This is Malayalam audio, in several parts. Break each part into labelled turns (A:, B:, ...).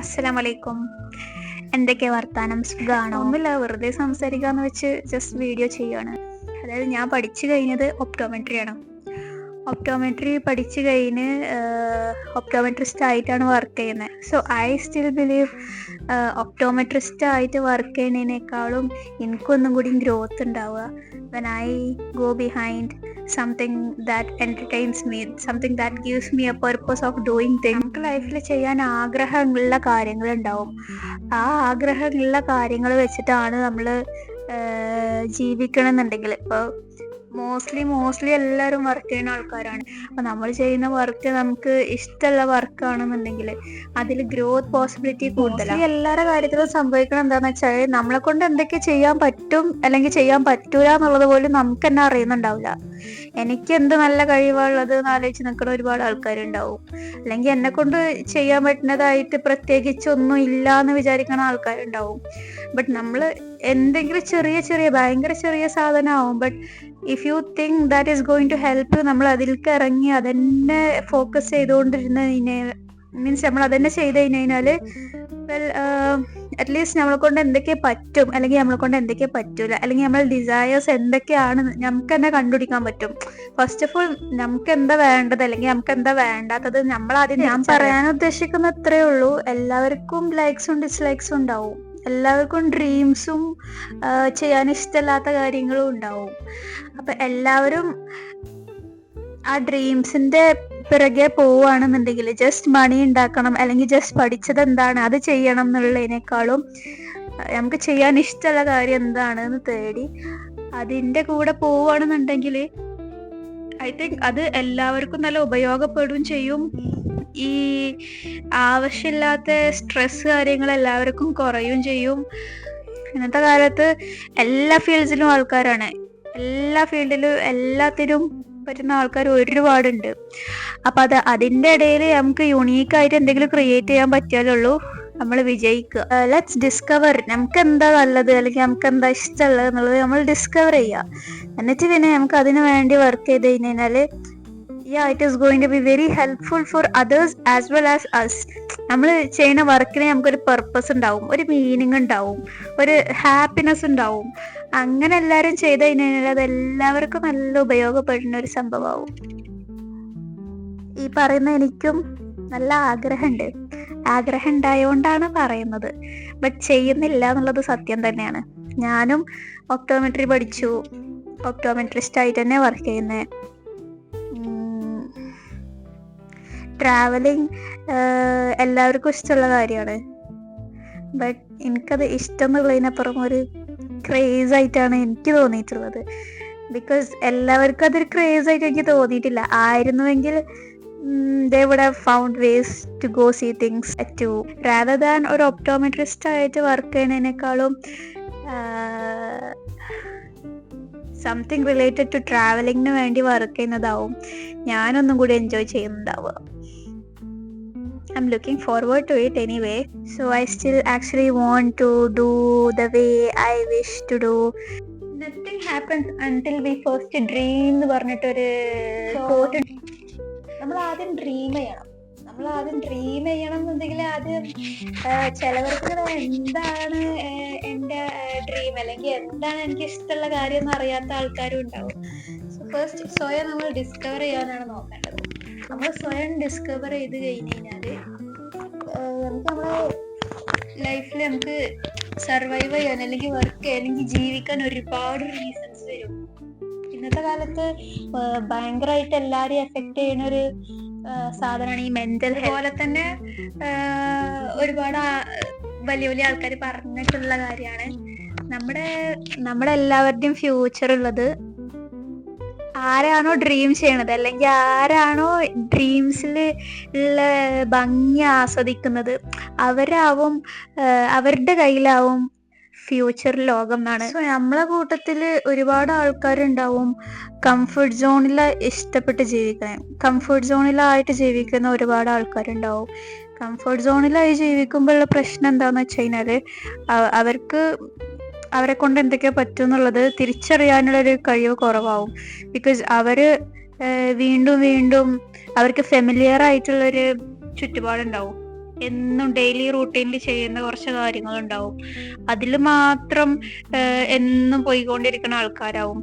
A: അസ്സലാമലൈക്കും. എന്തൊക്കെ വർത്താനം? സുഖാണോ? ഒന്നുമില്ല, വെറുതെ സംസാരിക്കാന്ന് വെച്ച് ജസ്റ്റ് വീഡിയോ ചെയ്യാണ്. അതായത് ഞാൻ പഠിച്ചു കഴിഞ്ഞത് ഒപ്റ്റോമെട്രിയാണ്. ഒപ്റ്റോമെട്രി പഠിച്ചു കഴിഞ്ഞ് ഒപ്റ്റോമെട്രിസ്റ്റ് ആയിട്ടാണ് വർക്ക് ചെയ്യുന്നത്. So I still believe optometrist ആയിട്ട് വർക്ക് ചെയ്യുന്നതിനേക്കാളും എനിക്കൊന്നും കൂടി ഗ്രോത്ത് ഉണ്ടാവുക when I go behind something that entertains me, something that gives me a purpose of doing things. നമുക്ക് ലൈഫിൽ ചെയ്യാൻ ആഗ്രഹമുള്ള കാര്യങ്ങൾ ഉണ്ടാവും. ആ ആഗ്രഹമുള്ള കാര്യങ്ങൾ വെച്ചിട്ടാണ് നമ്മൾ ജീവിക്കണം എന്നുണ്ടെങ്കിൽ, ഇപ്പോൾ മോസ്റ്റ്ലി എല്ലാവരും വർക്ക് ചെയ്യുന്ന ആൾക്കാരാണ്. അപ്പോൾ നമ്മൾ ചെയ്യുന്ന വർക്ക് നമുക്ക് ഇഷ്ടമുള്ള വർക്കാണെന്നുണ്ടെങ്കിൽ അതിൽ ഗ്രോത്ത് പോസിബിലിറ്റി കൂടുതലാണ്. എല്ലാവരുടെ കാര്യത്തിലും സംഭവിക്കണം എന്താണെന്ന് വെച്ചാൽ, നമ്മളെ കൊണ്ട് എന്തൊക്കെ ചെയ്യാൻ പറ്റും അല്ലെങ്കിൽ ചെയ്യാൻ പറ്റൂല എന്നുള്ളത് പോലും നമുക്ക് തന്നെ അറിയുന്നുണ്ടാവില്ല. എനിക്ക് എന്ത് നല്ല കഴിവുള്ളത് എന്ന് ആലോചിച്ച് നിൽക്കുന്ന ഒരുപാട് ആൾക്കാരുണ്ടാവും. അല്ലെങ്കിൽ എന്നെ കൊണ്ട് ചെയ്യാൻ പറ്റുന്നതായിട്ട് പ്രത്യേകിച്ച് ഒന്നും ഇല്ല എന്ന് വിചാരിക്കുന്ന ആൾക്കാരുണ്ടാവും. ബട്ട് നമ്മൾ എന്തെങ്കിലും ഭയങ്കര ചെറിയ സാധനമാവും, but if you think that is going to help, നമ്മൾ അതിലേക്ക് ഇറങ്ങി അതന്നെ ഫോക്കസ് ചെയ്തുകൊണ്ടിരുന്ന മീൻസ് നമ്മൾ അതന്നെ ചെയ്ത് കഴിഞ്ഞാൽ അറ്റ്ലീസ്റ്റ് നമ്മളെ കൊണ്ട് എന്തൊക്കെ പറ്റും അല്ലെങ്കിൽ നമ്മളെ കൊണ്ട് എന്തൊക്കെ പറ്റൂല, അല്ലെങ്കിൽ നമ്മളെ ഡിസയേഴ്സ് എന്തൊക്കെയാണ് നമുക്ക് തന്നെ കണ്ടുപിടിക്കാൻ പറ്റും. ഫസ്റ്റ് ഓഫ് ഓൾ നമുക്ക് എന്താ വേണ്ടത് അല്ലെങ്കിൽ നമുക്ക് എന്താ വേണ്ടാത്തത് നമ്മൾ ആദ്യം. ഞാൻ പറയാൻ ഉദ്ദേശിക്കുന്ന അത്രേ ഉള്ളൂ. എല്ലാവർക്കും ലൈക്സും ഡിസ്ലൈക്സും ഉണ്ടാവും. എല്ലാവർക്കും ഡ്രീംസും ചെയ്യാൻ ഇഷ്ടമില്ലാത്ത കാര്യങ്ങളും ഉണ്ടാവും. അപ്പൊ എല്ലാവരും ആ ഡ്രീംസിന്റെ പിറകെ പോവുകയാണെന്നുണ്ടെങ്കിൽ, ജസ്റ്റ് മണി ഉണ്ടാക്കണം അല്ലെങ്കിൽ ജസ്റ്റ് പഠിച്ചത് എന്താണ് അത് ചെയ്യണം എന്നുള്ളതിനേക്കാളും നമുക്ക് ചെയ്യാൻ ഇഷ്ടമുള്ള കാര്യം എന്താണെന്ന് തേടി അതിൻ്റെ കൂടെ പോവുകയാണെന്നുണ്ടെങ്കിൽ ഐ തിങ്ക് അത് എല്ലാവർക്കും നല്ല ഉപയോഗപ്പെടുകയും ചെയ്യും. ഈ ആവശ്യമില്ലാത്ത സ്ട്രെസ് കാര്യങ്ങൾ എല്ലാവർക്കും കുറയും ചെയ്യും. ഇന്നത്തെ കാലത്ത് എല്ലാ ഫീൽഡ്സിലും ആൾക്കാരാണ്. എല്ലാ ഫീൽഡിലും എല്ലാത്തിനും പറ്റുന്ന ആൾക്കാർ ഒരുപാടുണ്ട്. അപ്പം അതിൻ്റെ ഇടയിൽ നമുക്ക് യുണീക്കായിട്ട് എന്തെങ്കിലും ക്രിയേറ്റ് ചെയ്യാൻ പറ്റിയാലുള്ളൂ നമ്മൾ വിജയിക്കുക. ലെറ്റ്സ് ഡിസ്കവർ നമുക്ക് എന്താ നല്ലത് അല്ലെങ്കിൽ നമുക്ക് എന്താ ഇഷ്ടമുള്ളത് എന്നുള്ളത് നമ്മൾ ഡിസ്കവർ ചെയ്യുക. എന്നിട്ട് പിന്നെ നമുക്ക് അതിനു വേണ്ടി വർക്ക് ചെയ്ത് കഴിഞ്ഞാൽ it is going to be very helpful for others as well as us. നമ്മൾ ചെയ്യുന്ന വർക്കിന് നമുക്കൊരു പർപ്പസ് ഉണ്ടാവും, ഒരു മീനിങ് ഉണ്ടാവും, ഒരു ഹാപ്പിനെസ് ഉണ്ടാവും. അങ്ങനെ എല്ലാവരും ചെയ്ത് കഴിഞ്ഞാൽ അത് എല്ലാവർക്കും നല്ല ഉപയോഗപ്പെടുന്ന ഒരു സംഭവമാവും. ഈ പറയുന്ന എനിക്കും നല്ല ആഗ്രഹം ഉണ്ടായതുകൊണ്ടാണ് പറയുന്നത്, ബട്ട് ചെയ്യുന്നില്ല എന്നുള്ളത് സത്യം തന്നെയാണ്. ഞാനും ഒപ്റ്റോമെട്രി പഠിച്ചു, ഒപ്റ്റോമെട്രിസ്റ്റ് ആയിട്ട് തന്നെ വർക്ക് ചെയ്യുന്നത്. ട്രാവലിംഗ് എല്ലാവർക്കും ഇഷ്ടമുള്ള കാര്യമാണ്, ബട്ട് എനിക്കത് ഇഷ്ടം എന്നുള്ളതിനപ്പുറം ഒരു ക്രേസ് ആയിട്ടാണ് എനിക്ക് തോന്നിയിട്ടുള്ളത്. ബിക്കോസ് എല്ലാവർക്കും അതൊരു ക്രേസ് ആയിട്ട് എനിക്ക് തോന്നിയിട്ടില്ല. ആയിരുന്നുവെങ്കിൽ they would have found ways to go see things too, rather than ഒരു ഒപ്റ്റോമെട്രിസ്റ്റ് ആയിട്ട് വർക്ക് ചെയ്യുന്നതിനേക്കാളും സംതിങ് റിലേറ്റഡ് ടു ട്രാവലിങ്ങിന് വേണ്ടി വർക്ക് ചെയ്യുന്നതാവും ഞാനൊന്നും കൂടി enjoy ചെയ്യുന്നുണ്ടാവുക. I'm looking forward to it anyway. So I still actually want to do the way I wish to do. Nothing happens until we first dream എന്ന് പറഞ്ഞിട്ടൊരു കോട്ട്. നമ്മൾ ആദ്യം ഡ്രീം ചെയ്യണം എന്നുണ്ടെങ്കിൽ ആദ്യം ചിലവർക്ക് എന്താണ് എൻ്റെ ഡ്രീം അല്ലെങ്കിൽ എന്താണ് എനിക്ക് ഇഷ്ടമുള്ള കാര്യം എന്ന് അറിയാത്ത ആൾക്കാരും ഉണ്ടാവും. സോ ഫസ്റ്റ് സ്വയം നമ്മൾ ഡിസ്കവർ ചെയ്യാനാണ് നോക്കേണ്ടത്. നമ്മൾ സ്വയം ഡിസ്കവർ ചെയ്ത് കഴിഞ്ഞാൽ നമുക്ക് നമ്മളെ ലൈഫിൽ നമുക്ക് സർവൈവ് ചെയ്യാൻ അല്ലെങ്കിൽ വർക്ക് ചെയ്യാൻ അല്ലെങ്കിൽ ജീവിക്കാൻ ഒരുപാട് റീസൺസ് വരും. ഇന്നത്തെ കാലത്ത് ഭയങ്കരമായിട്ട് എല്ലാവരെയും എഫക്റ്റ് ചെയ്യുന്ന ഒരു സാധനമാണ് ഈ മെന്റൽ ഹെൽത്ത്. അതുപോലെ തന്നെ ഒരുപാട് വലിയ ആൾക്കാർ പറഞ്ഞിട്ടുള്ള കാര്യമാണ്, നമ്മുടെ എല്ലാവരുടെയും ഫ്യൂച്ചർ ഉള്ളത് ആരാണോ ഡ്രീം ചെയ്യണത് അല്ലെങ്കിൽ ആരാണോ ഡ്രീംസിൽ ഉള്ള ഭംഗി ആസ്വദിക്കുന്നത് അവരുടെ കയ്യിലാവും ഫ്യൂച്ചർ ലോകം എന്നാണ്. സോ നമ്മളെ കൂട്ടത്തിൽ ഒരുപാട് ആൾക്കാരുണ്ടാവും കംഫർട്ട് സോണിൽ ഇഷ്ടപ്പെട്ട് ജീവിക്കാൻ. കംഫർട്ട് സോണിലായിട്ട് ജീവിക്കുന്ന ഒരുപാട് ആൾക്കാരുണ്ടാവും. കംഫർട്ട് സോണിലായി ജീവിക്കുമ്പോഴുള്ള പ്രശ്നം എന്താണെന്ന് വെച്ച് കഴിഞ്ഞാൽ അവരെ കൊണ്ട് എന്തൊക്കെ പറ്റും എന്നുള്ളത് തിരിച്ചറിയാനുള്ളൊരു കഴിവ് കുറവാകും. ബിക്കോസ് വീണ്ടും അവർക്ക് ഫെമിലിയർ ആയിട്ടുള്ളൊരു ചുറ്റുപാടുണ്ടാവും. എന്നും ഡെയിലി റൂട്ടീനിൽ ചെയ്യുന്ന കുറച്ച് കാര്യങ്ങളുണ്ടാവും. അതിൽ മാത്രം എന്നും പോയിക്കൊണ്ടിരിക്കുന്ന ആൾക്കാരാവും.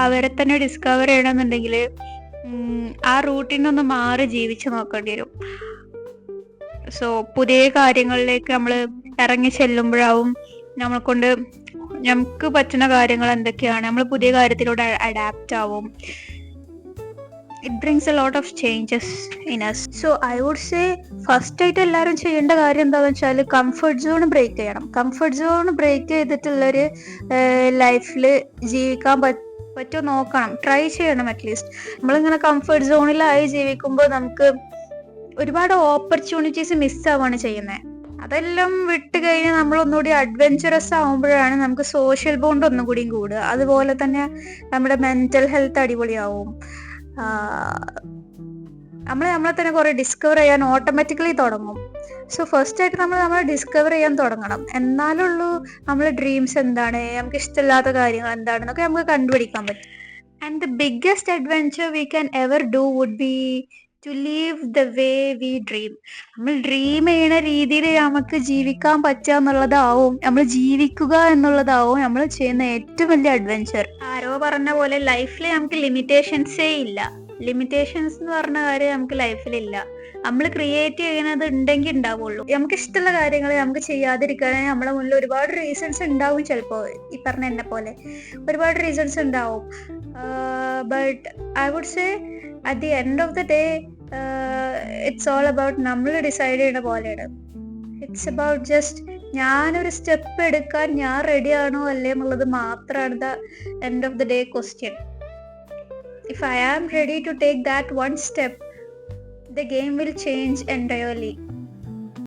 A: അവരെ തന്നെ ഡിസ്കവർ ചെയ്യണമെന്നുണ്ടെങ്കിൽ ആ റൂട്ടീനൊന്ന് മാറി ജീവിച്ചു നോക്കേണ്ടി വരും. സോ പുതിയ കാര്യങ്ങളിലേക്ക് നമ്മൾ ഇറങ്ങി ചെല്ലുമ്പോഴാവും നമുക്ക് പറ്റുന്ന കാര്യങ്ങൾ എന്തൊക്കെയാണ്, നമ്മൾ പുതിയ കാര്യത്തിലൂടെ അഡാപ്റ്റ് ആവും. It brings a lot of changes in us. So I would say first ആയിട്ട് എല്ലാവരും ചെയ്യേണ്ട കാര്യം എന്താണെന്ന് വെച്ചാൽ കംഫർട്ട് സോൺ ബ്രേക്ക് ചെയ്യണം. കംഫർട്ട് സോൺ ബ്രേക്ക് ചെയ്തിട്ടുള്ളൊരു ലൈഫിൽ ജീവിക്കാൻ പറ്റുമോ നോക്കണം, ട്രൈ ചെയ്യണം. അറ്റ്ലീസ്റ്റ് നമ്മളിങ്ങനെ കംഫർട്ട് സോണിലായി ജീവിക്കുമ്പോൾ നമുക്ക് ഒരുപാട് ഓപ്പർച്യൂണിറ്റീസ് മിസ്സാവാണ് ചെയ്യുന്നത്. അതെല്ലാം വിട്ട് കഴിഞ്ഞ് നമ്മൾ ഒന്നുകൂടി അഡ്വെഞ്ചറസ് ആവുമ്പോഴാണ് നമുക്ക് സോഷ്യൽ ബോണ്ട് ഒന്നും കൂടിയും കൂടുക. അതുപോലെ തന്നെ നമ്മുടെ മെന്റൽ ഹെൽത്ത് അടിപൊളിയാവും. നമ്മളെ തന്നെ കുറെ ഡിസ്കവർ ചെയ്യാൻ ഓട്ടോമാറ്റിക്കലി തുടങ്ങും. സോ ഫസ്റ്റ് ആയിട്ട് നമ്മളെ ഡിസ്കവർ ചെയ്യാൻ തുടങ്ങണം. എന്നാലുള്ളൂ നമ്മളെ ഡ്രീംസ് എന്താണ്, നമുക്ക് ഇഷ്ടമില്ലാത്ത കാര്യങ്ങൾ എന്താണെന്നൊക്കെ നമുക്ക് കണ്ടുപിടിക്കാൻ പറ്റും. And the biggest adventure we can ever do would be to live the way we dream. നമ്മൾ ഡ്രീം ചെയ്യുന്ന രീതിയിൽ നമുക്ക് ജീവിക്കാൻ പറ്റുക എന്നുള്ളതാവും, നമ്മൾ ജീവിക്കുക എന്നുള്ളതാവും നമ്മൾ ചെയ്യുന്ന ഏറ്റവും വലിയ അഡ്വെഞ്ചർ. ആരോ പറഞ്ഞ പോലെ ലൈഫിൽ നമുക്ക് ലിമിറ്റേഷൻസേ ഇല്ല. ലിമിറ്റേഷൻസ് എന്ന് പറഞ്ഞ കാര്യം നമുക്ക് ലൈഫിലില്ല. നമ്മൾ ക്രിയേറ്റ് ചെയ്യുന്നത് ഉണ്ടെങ്കിൽ ഉണ്ടാവുള്ളൂ. നമുക്ക് ഇഷ്ടമുള്ള കാര്യങ്ങൾ നമുക്ക് ചെയ്യാതിരിക്കാൻ നമ്മളെ മുന്നിൽ ഒരുപാട് റീസൺസ് ഉണ്ടാവും. ചിലപ്പോൾ ഈ പറഞ്ഞ എന്നെ പോലെ ഒരുപാട് റീസൺസ് ഉണ്ടാവും. But I would say at the end of the day it's all about നമ്മൾ ഡിസൈഡ് ചെയ്യുന്ന പോലെയാണ്. ഇറ്റ്സ് അബൌട്ട് ജസ്റ്റ് ഞാനൊരു സ്റ്റെപ്പ് എടുക്കാൻ ഞാൻ റെഡി ആണോ അല്ലേ എന്നുള്ളത് മാത്രമാണ് the end of the day question. If I am ready to take that one step, the game will change entirely.